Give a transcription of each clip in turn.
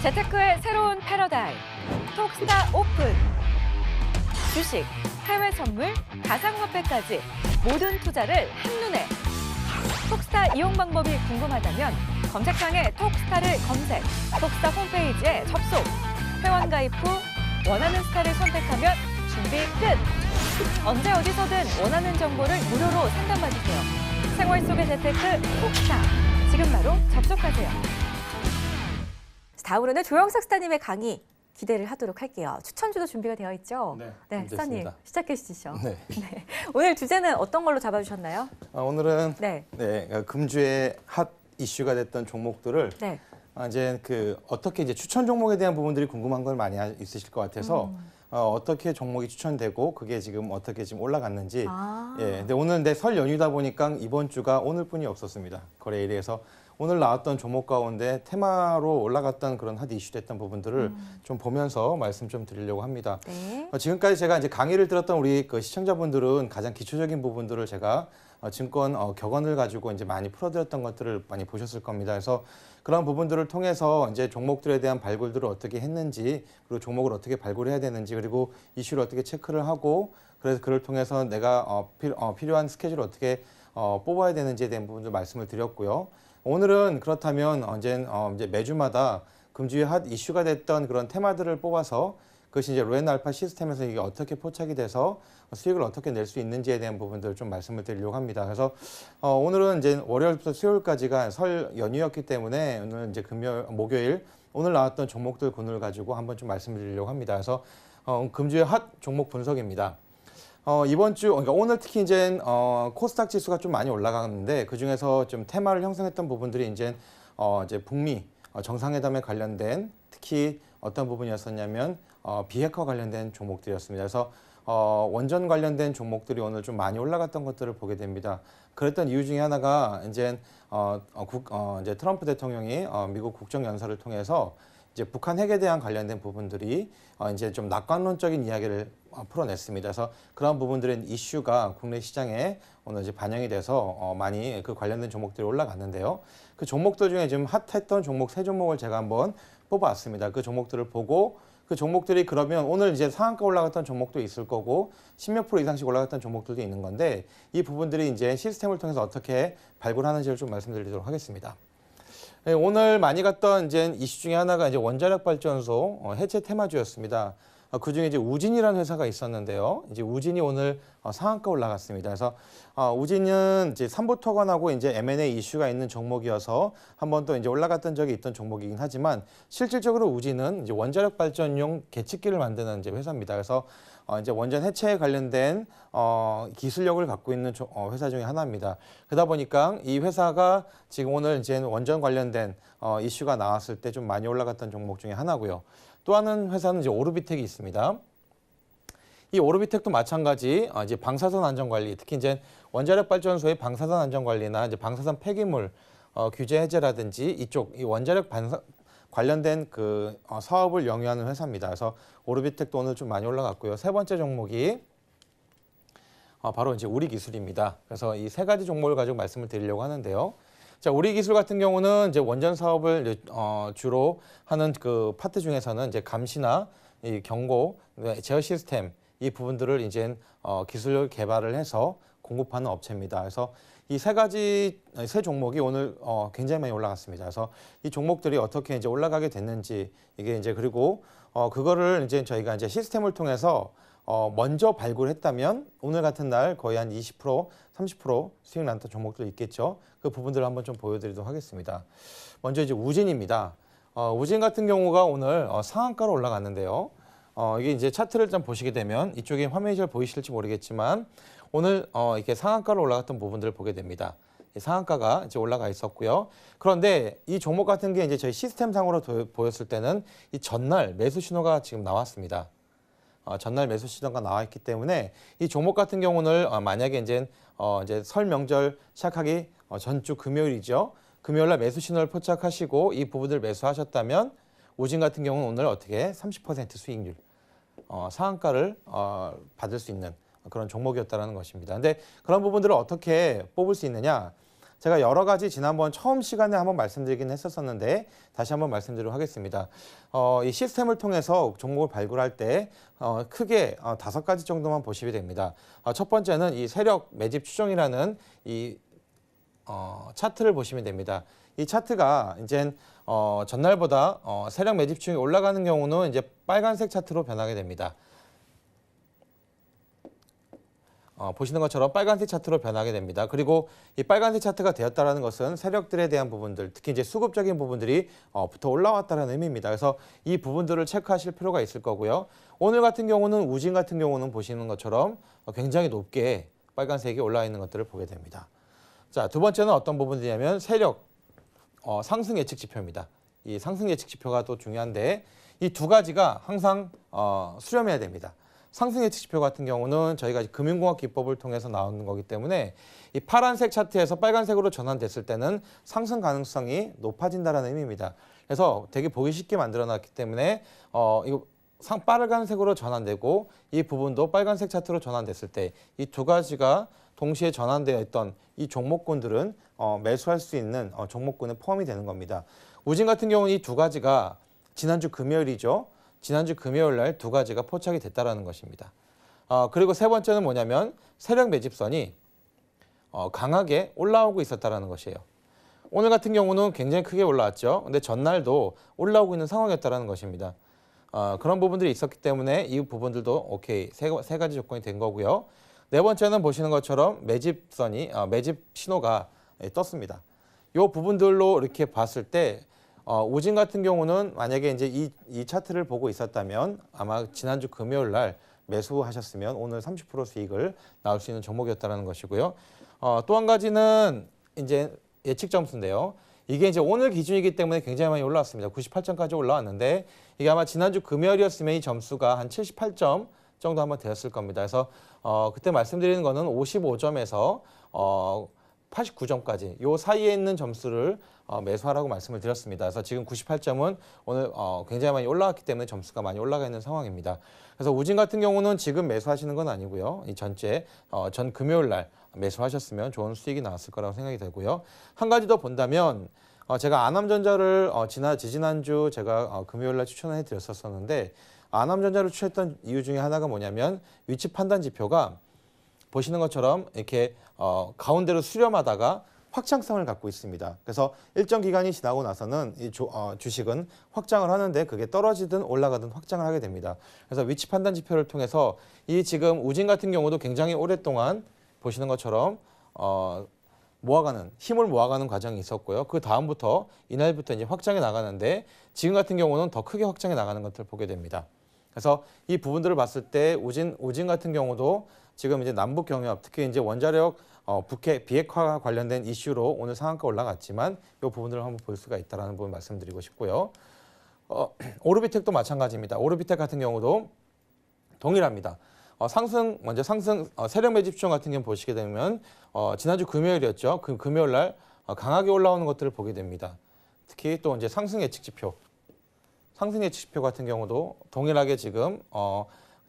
재테크의 새로운 패러다임, 톡스타 오픈. 주식, 해외 선물, 가상화폐까지 모든 투자를 한눈에. 톡스타 이용 방법이 궁금하다면 검색창에 톡스타를 검색, 톡스타 홈페이지에 접속. 회원 가입 후 원하는 스타를 선택하면 준비 끝! 언제 어디서든 원하는 정보를 무료로 상담받으세요. 생활 속의 재테크 톡스타. 지금 바로 접속하세요. 다음으로는 조영석 스타님의 강의 기대를 하도록 할게요. 추천주도 준비가 되어 있죠? 네, 스타님 시작해 주시죠. 네. 네. 오늘 주제는 어떤 걸로 잡아주셨나요? 오늘은 네. 금주의 핫 이슈가 됐던 종목들을 네. 이제 어떻게 이제 추천 종목에 대한 부분들이 궁금한 건 많이 있으실 것 같아서 어떻게 종목이 추천되고 그게 지금 어떻게 지금 올라갔는지. 근데 오늘 설 연휴다 보니까 이번 주가 오늘뿐이 없었습니다. 거래일에서 오늘 나왔던 종목 가운데 테마로 올라갔던 그런 핫 이슈 됐던 부분들을 좀 보면서 말씀 좀 드리려고 합니다. 네. 지금까지 제가 이제 강의를 들었던 우리 시청자분들은 가장 기초적인 부분들을 제가 증권 격언을 가지고 이제 많이 풀어드렸던 것들을 많이 보셨을 겁니다. 그래서 그런 부분들을 통해서 이제 종목들에 대한 발굴들을 어떻게 했는지, 그리고 종목을 어떻게 발굴해야 되는지, 그리고 이슈를 어떻게 체크를 하고, 그래서 그를 통해서 내가 필요한 스케줄을 어떻게 뽑아야 되는지에 대한 부분들 말씀을 드렸고요. 오늘은 그렇다면 이제 매주마다 금주의 핫 이슈가 됐던 그런 테마들을 뽑아서 그것이 이제 로엔 알파 시스템에서 이게 어떻게 포착이 돼서 수익을 어떻게 낼 수 있는지에 대한 부분들을 좀 말씀을 드리려고 합니다. 그래서 오늘은 이제 월요일부터 수요일까지가 설 연휴였기 때문에 오늘 이제 목요일 오늘 나왔던 종목들 군을 가지고 한번 좀 말씀드리려고 합니다. 그래서 금주의 핫 종목 분석입니다. 이번 주, 그러니까 오늘 특히 이제 코스닥 지수가 좀 많이 올라가는데 그 중에서 좀 테마를 형성했던 부분들이 이제 북미 정상회담에 관련된 특히 어떤 부분이었었냐면 비핵화 관련된 종목들이었습니다. 그래서 원전 관련된 종목들이 오늘 좀 많이 올라갔던 것들을 보게 됩니다. 그랬던 이유 중에 하나가 이제 이제 트럼프 대통령이 미국 국정연설을 통해서 이제 북한 핵에 대한 관련된 부분들이 이제 좀 낙관론적인 이야기를 풀어냈습니다. 그래서 그런 부분들의 이슈가 국내 시장에 오늘 이제 반영이 돼서 많이 그 관련된 종목들이 올라갔는데요. 그 종목들 중에 지금 핫했던 종목 3종목을 제가 한번 뽑아왔습니다. 그 종목들을 보고 그 종목들이 그러면 오늘 이제 상한가 올라갔던 종목도 있을 거고 10몇 프로 이상씩 올라갔던 종목들도 있는 건데 이 부분들이 이제 시스템을 통해서 어떻게 발굴하는지를 좀 말씀드리도록 하겠습니다. 네, 오늘 많이 갔던 이제 이슈 중에 하나가 이제 원자력 발전소 해체 테마주였습니다. 그 중에 이제 우진이라는 회사가 있었는데요. 이제 우진이 오늘 상한가 올라갔습니다. 그래서 우진은 이제 삼부토건하고 이제 M&A 이슈가 있는 종목이어서 한 번 또 이제 올라갔던 적이 있던 종목이긴 하지만 실질적으로 우진은 이제 원자력 발전용 계측기를 만드는 이제 회사입니다. 그래서 이제 원전 해체에 관련된 기술력을 갖고 있는 회사 중에 하나입니다. 그러다 보니까 이 회사가 지금 오늘 이제 원전 관련된 이슈가 나왔을 때 좀 많이 올라갔던 종목 중에 하나고요. 또 하나는 회사는 이제 오르비텍이 있습니다. 이 오르비텍도 마찬가지 이제 방사선 안전관리, 특히 이제 원자력 발전소의 방사선 안전관리나 이제 방사선 폐기물 규제 해제라든지 이쪽 이 원자력 관련된 그 사업을 영위하는 회사입니다. 그래서 오르비텍도 오늘 좀 많이 올라갔고요. 세 번째 종목이 바로 이제 우리기술입니다. 그래서 이 세 가지 종목을 가지고 말씀을 드리려고 하는데요. 자, 우리기술 같은 경우는 이제 원전 사업을 주로 하는 그 파트 중에서는 이제 감시나 이 경고, 제어 시스템 이 부분들을 이제 기술 개발을 해서 공급하는 업체입니다. 그래서 이 세 종목이 오늘 굉장히 많이 올라갔습니다. 그래서 이 종목들이 어떻게 이제 올라가게 됐는지 이게 이제 그리고 그거를 이제 저희가 이제 시스템을 통해서 먼저 발굴했다면 오늘 같은 날 거의 한 20%, 30% 수익 났던 종목도 있겠죠. 그 부분들을 한번 좀 보여드리도록 하겠습니다. 먼저 이제 우진입니다. 우진 같은 경우가 오늘 상한가로 올라갔는데요. 이게 이제 차트를 좀 보시게 되면 이쪽에 화면이 잘 보이실지 모르겠지만 오늘 이렇게 상한가로 올라갔던 부분들을 보게 됩니다. 이 상한가가 이제 올라가 있었고요. 그런데 이 종목 같은 게 이제 저희 시스템상으로 보였을 때는 이 전날 매수 신호가 지금 나왔습니다. 전날 매수 신호가 나와 있기 때문에 이 종목 같은 경우는 만약에 이제 설 명절 시작하기 전주 금요일이죠. 금요일날 매수 신호를 포착하시고 이 부분을 매수하셨다면 우진 같은 경우는 오늘 어떻게 30% 수익률 상한가를 받을 수 있는 그런 종목이었다는 것입니다. 근데 그런 부분들을 어떻게 뽑을 수 있느냐? 제가 여러 가지 지난번 처음 시간에 한번 말씀드리긴 했었었는데 다시 한번 말씀드리도록 하겠습니다. 이 시스템을 통해서 종목을 발굴할 때 크게 5가지 정도만 보시면 됩니다. 첫 번째는 이 세력 매집 추종이라는 이 차트를 보시면 됩니다. 이 차트가 이제 전날보다 세력 매집 추종이 올라가는 경우는 이제 빨간색 차트로 변하게 됩니다. 보시는 것처럼 빨간색 차트로 변하게 됩니다. 그리고 이 빨간색 차트가 되었다는 것은 세력들에 대한 부분들, 특히 이제 수급적인 부분들이 붙어 올라왔다는 의미입니다. 그래서 이 부분들을 체크하실 필요가 있을 거고요. 오늘 같은 경우는 우진 같은 경우는 보시는 것처럼 굉장히 높게 빨간색이 올라와 있는 것들을 보게 됩니다. 자, 두 번째는 어떤 부분이냐면 세력 상승 예측 지표입니다. 이 상승 예측 지표가 또 중요한데 이 두 가지가 항상 수렴해야 됩니다. 상승 예측 지표 같은 경우는 저희가 금융공학 기법을 통해서 나오는 거기 때문에 이 파란색 차트에서 빨간색으로 전환됐을 때는 상승 가능성이 높아진다는 의미입니다. 그래서 되게 보기 쉽게 만들어놨기 때문에 이거 빨간색으로 전환되고 이 부분도 빨간색 차트로 전환됐을 때 이 두 가지가 동시에 전환되어 있던 이 종목군들은 매수할 수 있는 종목군에 포함이 되는 겁니다. 우진 같은 경우는 이 두 가지가 지난주 금요일이죠. 지난주 금요일 날 두 가지가 포착이 됐다라는 것입니다. 그리고 세 번째는 뭐냐면 세력 매집선이 강하게 올라오고 있었다라는 것이에요. 오늘 같은 경우는 굉장히 크게 올라왔죠. 근데 전날도 올라오고 있는 상황이었다라는 것입니다. 그런 부분들이 있었기 때문에 이 부분들도 오케이 세 가지 조건이 된 거고요. 네 번째는 보시는 것처럼 매집선이 매집 신호가 떴습니다. 이 부분들로 이렇게 봤을 때 우진 같은 경우는 만약에 이제 이 차트를 보고 있었다면 아마 지난주 금요일 날 매수하셨으면 오늘 30% 수익을 나올 수 있는 종목이었다는 것이고요. 또 한 가지는 이제 예측 점수인데요. 이게 이제 오늘 기준이기 때문에 굉장히 많이 올라왔습니다. 98점까지 올라왔는데 이게 아마 지난주 금요일이었으면 이 점수가 한 78점 정도 한번 되었을 겁니다. 그래서 그때 말씀드리는 거는 55점에서 89점까지 요 사이에 있는 점수를 매수하라고 말씀을 드렸습니다. 그래서 지금 98점은 오늘 굉장히 많이 올라왔기 때문에 점수가 많이 올라가 있는 상황입니다. 그래서 우진 같은 경우는 지금 매수하시는 건 아니고요. 이 전 금요일 날 매수하셨으면 좋은 수익이 나왔을 거라고 생각이 되고요. 한 가지 더 본다면 제가 아남전자를 지난주 제가 금요일 날 추천을 해드렸었는데 아남전자를 추천했던 이유 중에 하나가 뭐냐면 위치 판단 지표가 보시는 것처럼 이렇게 가운데로 수렴하다가 확장성을 갖고 있습니다. 그래서 일정 기간이 지나고 나서는 이 주식은 확장을 하는데 그게 떨어지든 올라가든 확장을 하게 됩니다. 그래서 위치 판단 지표를 통해서 이 지금 우진 같은 경우도 굉장히 오랫동안 보시는 것처럼 힘을 모아가는 과정이 있었고요. 그 다음부터 이날부터 이제 확장해 나가는데 지금 같은 경우는 더 크게 확장해 나가는 것들을 보게 됩니다. 그래서 이 부분들을 봤을 때 우진 같은 경우도 지금 이제 남북 경협, 특히 이제 원자력 북핵 비핵화 관련된 이슈로 오늘 상한가 올라갔지만 이 부분들을 한번 볼 수가 있다라는 부분 말씀드리고 싶고요. 오르비텍도 마찬가지입니다. 오르비텍 같은 경우도 동일합니다. 먼저 상승 세력 매집 추정 같은 경우 보시게 되면 지난주 금요일이었죠. 그 금요일 날 강하게 올라오는 것들을 보게 됩니다. 특히 또 이제 상승 예측 지표 같은 경우도 동일하게 지금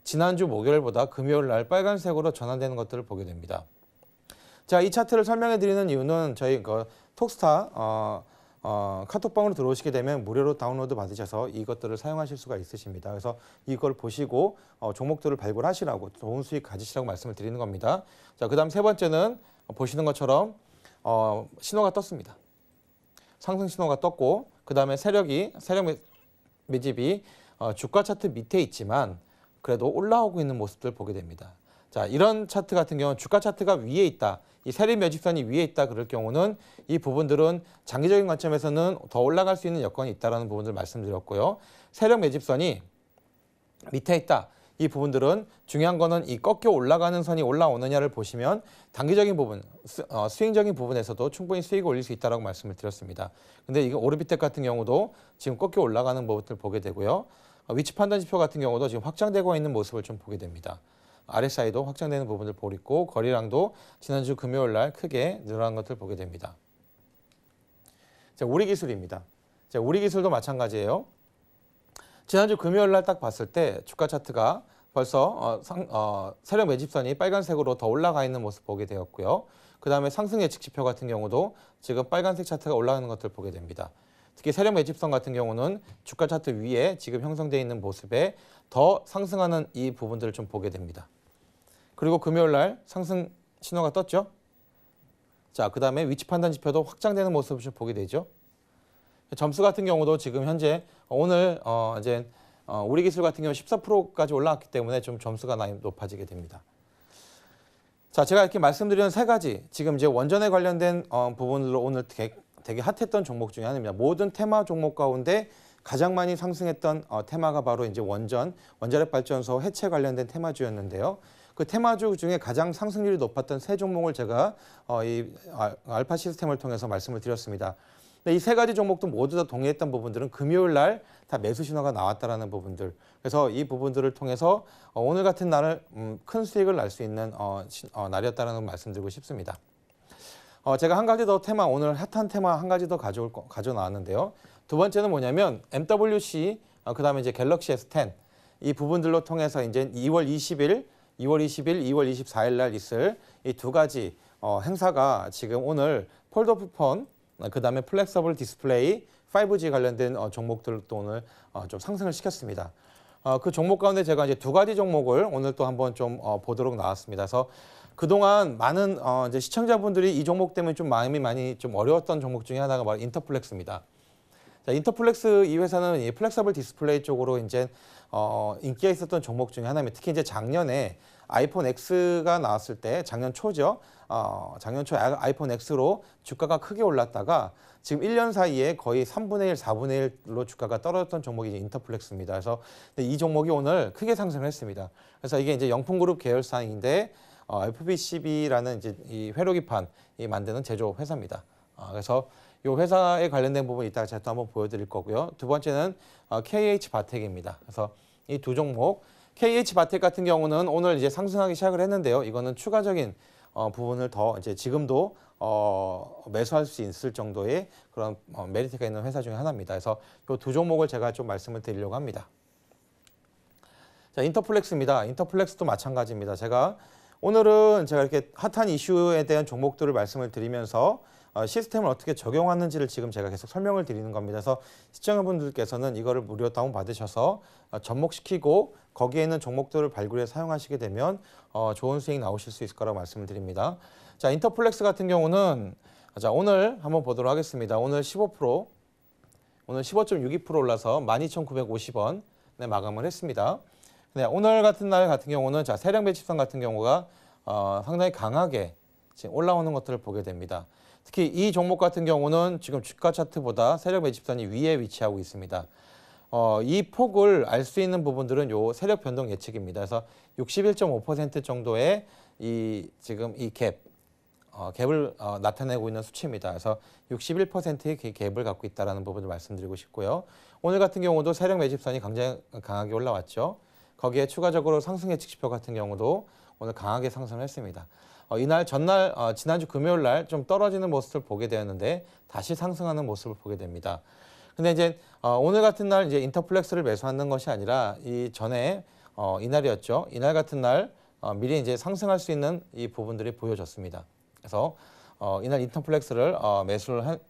지난주 목요일보다 금요일 날 빨간색으로 전환되는 것들을 보게 됩니다. 자, 이 차트를 설명해 드리는 이유는 저희 톡스타 카톡방으로 들어오시게 되면 무료로 다운로드 받으셔서 이것들을 사용하실 수가 있으십니다. 그래서 이걸 보시고 종목들을 발굴하시라고 좋은 수익 가지시라고 말씀을 드리는 겁니다. 자, 그다음 세 번째는 보시는 것처럼 신호가 떴습니다. 상승 신호가 떴고 그다음에 세력 매집이 주가 차트 밑에 있지만 그래도 올라오고 있는 모습들 보게 됩니다. 자, 이런 차트 같은 경우는 주가 차트가 위에 있다. 이 세력 매집선이 위에 있다 그럴 경우는 이 부분들은 장기적인 관점에서는 더 올라갈 수 있는 여건이 있다라는 부분들 말씀드렸고요. 세력 매집선이 밑에 있다. 이 부분들은 중요한 거는 이 꺾여 올라가는 선이 올라오느냐를 보시면 단기적인 부분, 스윙적인 부분에서도 충분히 수익을 올릴 수 있다라고 말씀을 드렸습니다. 근데 이거 오르비텍 같은 경우도 지금 꺾여 올라가는 부분을 보게 되고요. 위치 판단 지표 같은 경우도 지금 확장되고 있는 모습을 좀 보게 됩니다. RSI도 확장되는 부분을 보고 있고 거래량도 지난주 금요일 날 크게 늘어난 것을 보게 됩니다. 자, 우리기술입니다. 자, 우리기술도 마찬가지예요. 지난주 금요일 날 딱 봤을 때 주가 차트가 벌써 세력 매집선이 빨간색으로 더 올라가 있는 모습 보게 되었고요. 그다음에 상승 예측 지표 같은 경우도 지금 빨간색 차트가 올라가는 것들을 보게 됩니다. 특히 세력 매집선 같은 경우는 주가 차트 위에 지금 형성되어 있는 모습에 더 상승하는 이 부분들을 좀 보게 됩니다. 그리고 금요일 날 상승 신호가 떴죠. 자, 그다음에 위치 판단 지표도 확장되는 모습을 좀 보게 되죠. 점수 같은 경우도 지금 현재 오늘 우리 기술 같은 경우 14%까지 올라왔기 때문에 좀 점수가 많이 높아지게 됩니다. 자, 제가 이렇게 말씀드리는 세 가지 지금 이제 원전에 관련된 부분으로 오늘 되게 핫했던 종목 중에 하나입니다. 모든 테마 종목 가운데 가장 많이 상승했던 테마가 바로 이제 원자력 발전소 해체 관련된 테마주였는데요. 그 테마주 중에 가장 상승률이 높았던 세 종목을 제가 이 알파 시스템을 통해서 말씀을 드렸습니다. 이 세 가지 종목도 모두 다 동의했던 부분들은 금요일 날 다 매수 신호가 나왔다라는 부분들. 그래서 이 부분들을 통해서 오늘 같은 날을 큰 수익을 날 수 있는 날이었다는 말씀드리고 싶습니다. 제가 한 가지 더 테마, 오늘 핫한 테마 한 가지 더 가져 나왔는데요. 두 번째는 뭐냐면 MWC, 그다음에 이제 갤럭시 S10 이 부분들로 통해서 이제 2월 20일, 2월 24일 날 있을 이 두 가지 행사가 지금 오늘 폴더프 폰, 그다음에 플렉서블 디스플레이, 5G 관련된 종목들도 오늘 좀 상승을 시켰습니다. 그 종목 가운데 제가 이제 두 가지 종목을 오늘 또 한번 좀 보도록 나왔습니다. 그래서 그동안 많은 이제 시청자분들이 이 종목 때문에 좀 마음이 많이 좀 어려웠던 종목 중에 하나가 바로 인터플렉스입니다. 자, 인터플렉스 이 회사는 이 플렉서블 디스플레이 쪽으로 이제 인기가 있었던 종목 중에 하나입니다. 특히 이제 작년에 아이폰 X가 나왔을 때 작년 초죠. 작년 초 아이폰 X로 주가가 크게 올랐다가 지금 1년 사이에 거의 3분의 1, 4분의 1로 주가가 떨어졌던 종목이 이제 인터플렉스입니다. 그래서 이 종목이 오늘 크게 상승을 했습니다. 그래서 이게 이제 영풍그룹 계열사인데 FBCB라는 이제 이 회로기판 만드는 제조 회사입니다. 그래서 이 회사에 관련된 부분 이따가 제가 또 한번 보여드릴 거고요. 두 번째는 KH바텍입니다. 그래서 이 두 종목, KH바텍 같은 경우는 오늘 이제 상승하기 시작을 했는데요. 이거는 추가적인 부분을 더 이제 지금도 매수할 수 있을 정도의 그런 메리트가 있는 회사 중에 하나입니다. 그래서 이 두 종목을 제가 좀 말씀을 드리려고 합니다. 자, 인터플렉스입니다. 인터플렉스도 마찬가지입니다. 오늘은 제가 이렇게 핫한 이슈에 대한 종목들을 말씀을 드리면서 시스템을 어떻게 적용하는지를 지금 제가 계속 설명을 드리는 겁니다. 그래서 시청자분들께서는 이거를 무료 다운받으셔서 접목시키고 거기에 있는 종목들을 발굴해 사용하시게 되면 좋은 수익 나오실 수 있을 거라고 말씀을 드립니다. 자, 인터플렉스 같은 경우는 자, 오늘 한번 보도록 하겠습니다. 오늘 15%, 오늘 15.62% 올라서 12,950원에 마감을 했습니다. 네, 오늘 같은 날 같은 경우는 자, 세력 매집선 같은 경우가 상당히 강하게 지금 올라오는 것들을 보게 됩니다. 특히 이 종목 같은 경우는 지금 주가 차트보다 세력 매집선이 위에 위치하고 있습니다. 이 폭을 알 수 있는 부분들은 요 세력 변동 예측입니다. 그래서 61.5% 정도의 지금 이 갭을 나타내고 있는 수치입니다. 그래서 61%의 갭을 갖고 있다는 부분을 말씀드리고 싶고요. 오늘 같은 경우도 세력 매집선이 굉장히 강하게 올라왔죠. 거기에 추가적으로 상승 예측 지표 같은 경우도 오늘 강하게 상승했습니다. 이날 전날 지난주 금요일 날 좀 떨어지는 모습을 보게 되었는데 다시 상승하는 모습을 보게 됩니다. 근데 이제 오늘 같은 날 이제 인터플렉스를 매수하는 것이 아니라 이 전에 이날이었죠. 이날 같은 날 미리 이제 상승할 수 있는 이 부분들이 보여졌습니다. 그래서 이날 인터플렉스를 매수를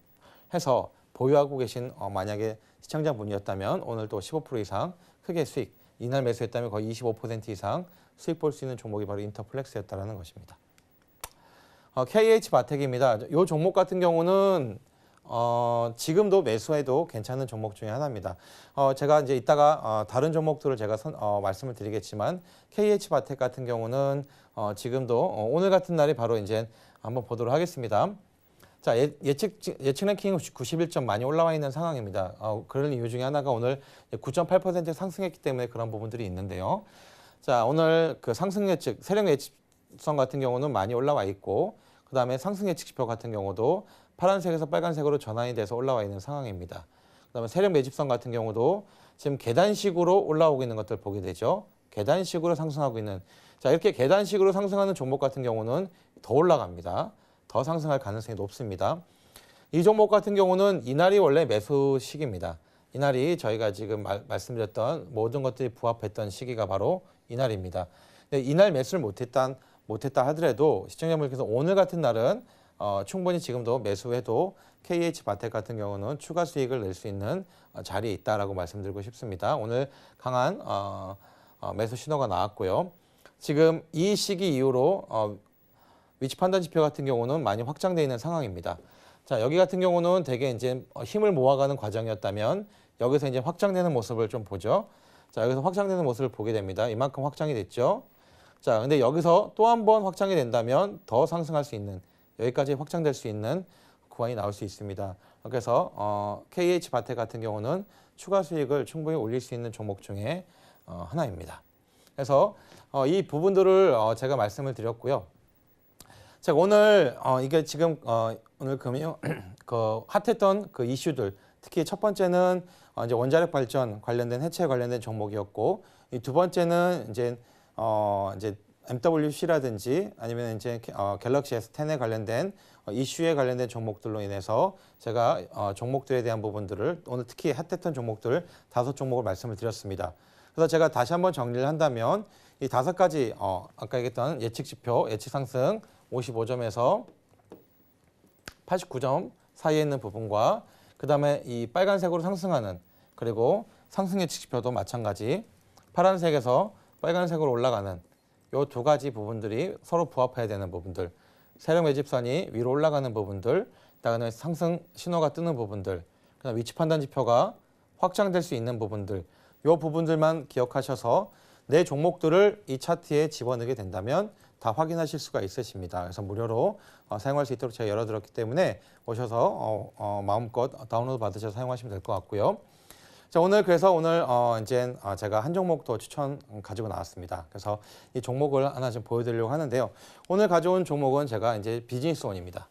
해서 보유하고 계신 만약에 시청자분이었다면 오늘 또 15% 이상 크게 수익, 이날 매수했다면 거의 25% 이상 수익 볼 수 있는 종목이 바로 인터플렉스였다는 것입니다. KH바텍입니다. 이 종목 같은 경우는 지금도 매수해도 괜찮은 종목 중에 하나입니다. 제가 이제 이따가 다른 종목들을 제가 말씀을 드리겠지만 KH바텍 같은 경우는 지금도 오늘 같은 날이 바로 이제 한번 보도록 하겠습니다. 자, 예측 랭킹 91점 많이 올라와 있는 상황입니다. 그런 이유 중에 하나가 오늘 9.8% 상승했기 때문에 그런 부분들이 있는데요. 자, 오늘 그 상승 예측, 세력 예측선 같은 경우는 많이 올라와 있고, 그 다음에 상승 예측 지표 같은 경우도 파란색에서 빨간색으로 전환이 돼서 올라와 있는 상황입니다. 그 다음에 세력 매집선 같은 경우도 지금 계단식으로 올라오고 있는 것들 보게 되죠. 계단식으로 상승하고 있는. 자, 이렇게 계단식으로 상승하는 종목 같은 경우는 더 올라갑니다. 더 상승할 가능성이 높습니다. 이 종목 같은 경우는 이날이 원래 매수 시기입니다. 이날이 저희가 지금 말씀드렸던 모든 것들이 부합했던 시기가 바로 이날입니다. 이날 매수를 못했던 못했다 하더라도 시청자분께서 오늘 같은 날은 충분히 지금도 매수해도 KH바텍 같은 경우는 추가 수익을 낼 수 있는 자리에 있다라고 말씀드리고 싶습니다. 오늘 강한 매수 신호가 나왔고요. 지금 이 시기 이후로 위치 판단 지표 같은 경우는 많이 확장되어 있는 상황입니다. 자, 여기 같은 경우는 되게 이제 힘을 모아가는 과정이었다면 여기서 이제 확장되는 모습을 좀 보죠. 자, 여기서 확장되는 모습을 보게 됩니다. 이만큼 확장이 됐죠. 자, 근데 여기서 또 한 번 확장이 된다면 더 상승할 수 있는, 여기까지 확장될 수 있는 구간이 나올 수 있습니다. 그래서 KH바텍 같은 경우는 추가 수익을 충분히 올릴 수 있는 종목 중에 하나입니다. 그래서 이 부분들을 제가 말씀을 드렸고요. 제가 오늘 이게 지금 오늘 금요 그 핫했던 그 이슈들, 특히 첫 번째는 이제 원자력 발전 관련된 해체 관련된 종목이었고, 이 두 번째는 이제 MWC라든지 아니면 이제 갤럭시 S10에 관련된 이슈에 관련된 종목들로 인해서 제가 종목들에 대한 부분들을 오늘 특히 핫했던 종목들 5종목을 말씀을 드렸습니다. 그래서 제가 다시 한번 정리를 한다면 이 5가지 아까 얘기했던 예측 지표, 예측 상승 55점에서 89점 사이에 있는 부분과 그다음에 이 빨간색으로 상승하는, 그리고 상승 예측 지표도 마찬가지 파란색에서 빨간색으로 올라가는 요 2가지 부분들이 서로 부합해야 되는 부분들, 세력 매집선이 위로 올라가는 부분들, 그다음에 상승 신호가 뜨는 부분들, 그다음 위치 판단 지표가 확장될 수 있는 부분들, 요 부분들만 기억하셔서 내 종목들을 이 차트에 집어넣게 된다면 다 확인하실 수가 있으십니다. 그래서 무료로 사용할 수 있도록 제가 열어드렸기 때문에 오셔서 마음껏 다운로드 받으셔서 사용하시면 될 것 같고요. 자, 그래서 오늘 이제 제가 한 종목 더 추천 가지고 나왔습니다. 그래서 이 종목을 하나 좀 보여드리려고 하는데요. 오늘 가져온 종목은 제가 이제 비즈니스원입니다.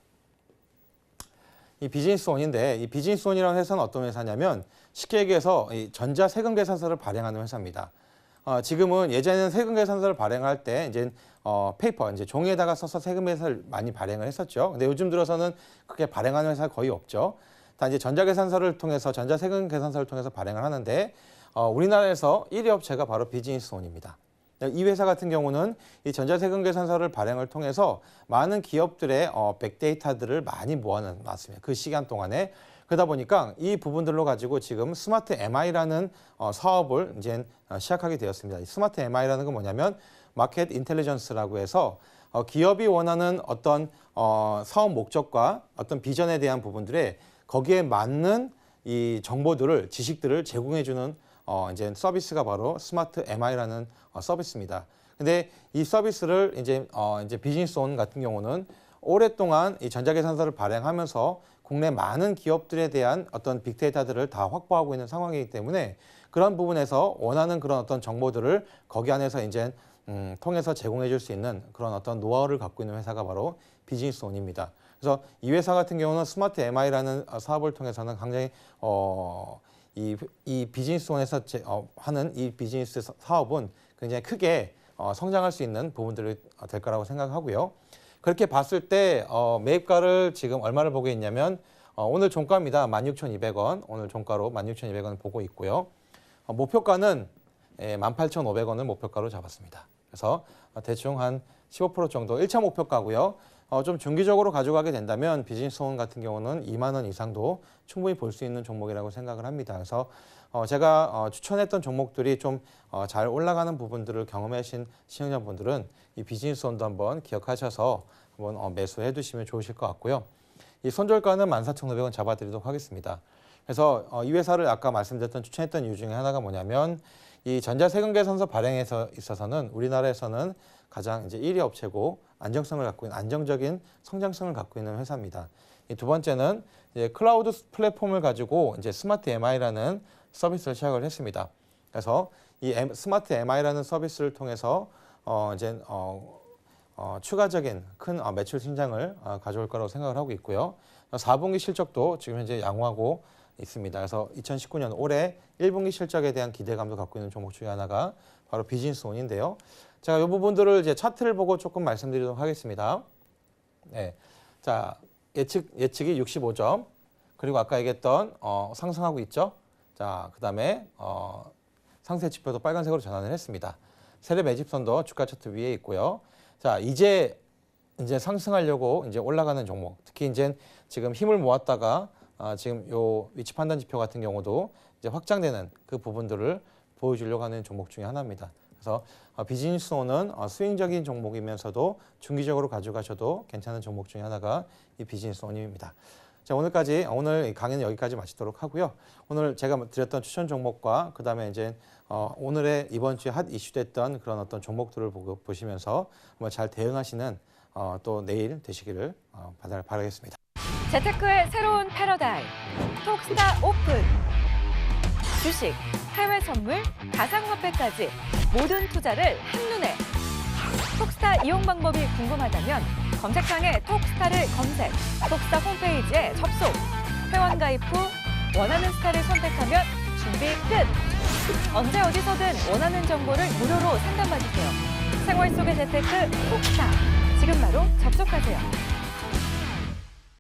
이 비즈니스원인데, 이 비즈니스원이라는 회사는 어떤 회사냐면 쉽게 얘기해서 이 전자 세금 계산서를 발행하는 회사입니다. 지금은 예전에는 세금 계산서를 발행할 때 이제 페이퍼, 이제 종이에다가 써서 세금 계산서를 많이 발행을 했었죠. 근데 요즘 들어서는 그렇게 발행하는 회사가 거의 없죠. 다 이제 전자계산서를 통해서, 전자세금 계산서를 통해서 발행을 하는데 우리나라에서 1위 업체가 바로 비즈니스원입니다. 이 회사 같은 경우는 이 전자세금 계산서를 발행을 통해서 많은 기업들의 백데이터들을 많이 모아놨습니다. 그 시간 동안에. 그러다 보니까 이 부분들로 가지고 지금 스마트 MI라는 사업을 이제 시작하게 되었습니다. 이 스마트 MI라는 건 뭐냐면 마켓 인텔리전스라고 해서 기업이 원하는 어떤 사업 목적과 어떤 비전에 대한 부분들에 거기에 맞는 이 정보들을, 지식들을 제공해주는 이제 서비스가 바로 스마트 MI라는 서비스입니다. 근데 이 서비스를 이제 비즈니스온 같은 경우는 오랫동안 이 전자계산서를 발행하면서 국내 많은 기업들에 대한 어떤 빅데이터들을 다 확보하고 있는 상황이기 때문에 그런 부분에서 원하는 그런 어떤 정보들을 거기 안에서 이제 통해서 제공해 줄 수 있는 그런 어떤 노하우를 갖고 있는 회사가 바로 비즈니스온입니다. 그래서 이 회사 같은 경우는 스마트 MI라는 사업을 통해서는 굉장히 이 비즈니스원에서 하는 이 비즈니스 사업은 굉장히 크게 성장할 수 있는 부분들이 될 거라고 생각하고요. 그렇게 봤을 때 매입가를 지금 얼마를 보고 있냐면 오늘 종가입니다. 16,200원. 오늘 종가로 16,200원 보고 있고요. 목표가는 18,500원을 목표가로 잡았습니다. 그래서 대충 한 15% 정도 1차 목표가고요. 좀 중기적으로 가져가게 된다면 비즈니스원 같은 경우는 2만 원 이상도 충분히 볼 수 있는 종목이라고 생각을 합니다. 그래서 제가 추천했던 종목들이 좀 잘 올라가는 부분들을 경험하신 시청자분들은 이 비즈니스원도 한번 기억하셔서 한번 매수해 두시면 좋으실 것 같고요. 이 손절가는 14,500원 잡아드리도록 하겠습니다. 그래서 이 회사를 아까 말씀드렸던 추천했던 이유 중에 하나가 뭐냐면 이 전자세금계산서 발행에 있어서는 우리나라에서는 가장 이제 1위 업체고 안정성을 갖고 있는, 안정적인 성장성을 갖고 있는 회사입니다. 이 두 번째는 이제 클라우드 플랫폼을 가지고 이제 스마트 MI라는 서비스를 시작을 했습니다. 그래서 이 스마트 MI라는 서비스를 통해서 추가적인 큰 매출 신장을 가져올 거라고 생각을 하고 있고요. 4분기 실적도 지금 현재 양호하고 있습니다. 그래서 2019년 올해 1분기 실적에 대한 기대감도 갖고 있는 종목 중에 하나가 바로 비즈니스온인데요. 제가 이 부분들을 이제 차트를 보고 조금 말씀드리도록 하겠습니다. 네, 자 예측이 65점. 그리고 아까 얘기했던 상승하고 있죠. 자, 그다음에 상세 지표도 빨간색으로 전환을 했습니다. 세력 매집선도 주가 차트 위에 있고요. 자, 이제 상승하려고 이제 올라가는 종목, 특히 이제 지금 힘을 모았다가 지금 요 위치 판단 지표 같은 경우도 이제 확장되는 그 부분들을 보여주려고 하는 종목 중에 하나입니다. 그래서 비즈니스온은 스윙적인 종목이면서도 중기적으로 가져가셔도 괜찮은 종목 중에 하나가 이 비즈니스온입니다. 자, 오늘 강의는 여기까지 마치도록 하고요. 오늘 제가 드렸던 추천 종목과 그다음에 이제 오늘의 이번 주에 핫 이슈됐던 그런 어떤 종목들을 보시면서 한번 잘 대응하시는 또 내일 되시기를 바라겠습니다. 재테크의 새로운 패러다임, 톡스타 오픈. 주식, 해외 선물, 가상화폐까지 모든 투자를 한눈에. 톡스타 이용 방법이 궁금하다면 검색창에 톡스타를 검색, 톡스타 홈페이지에 접속. 회원 가입 후 원하는 스타를 선택하면 준비 끝! 언제 어디서든 원하는 정보를 무료로 상담받으세요. 생활 속의 재테크 톡스타. 지금 바로 접속하세요.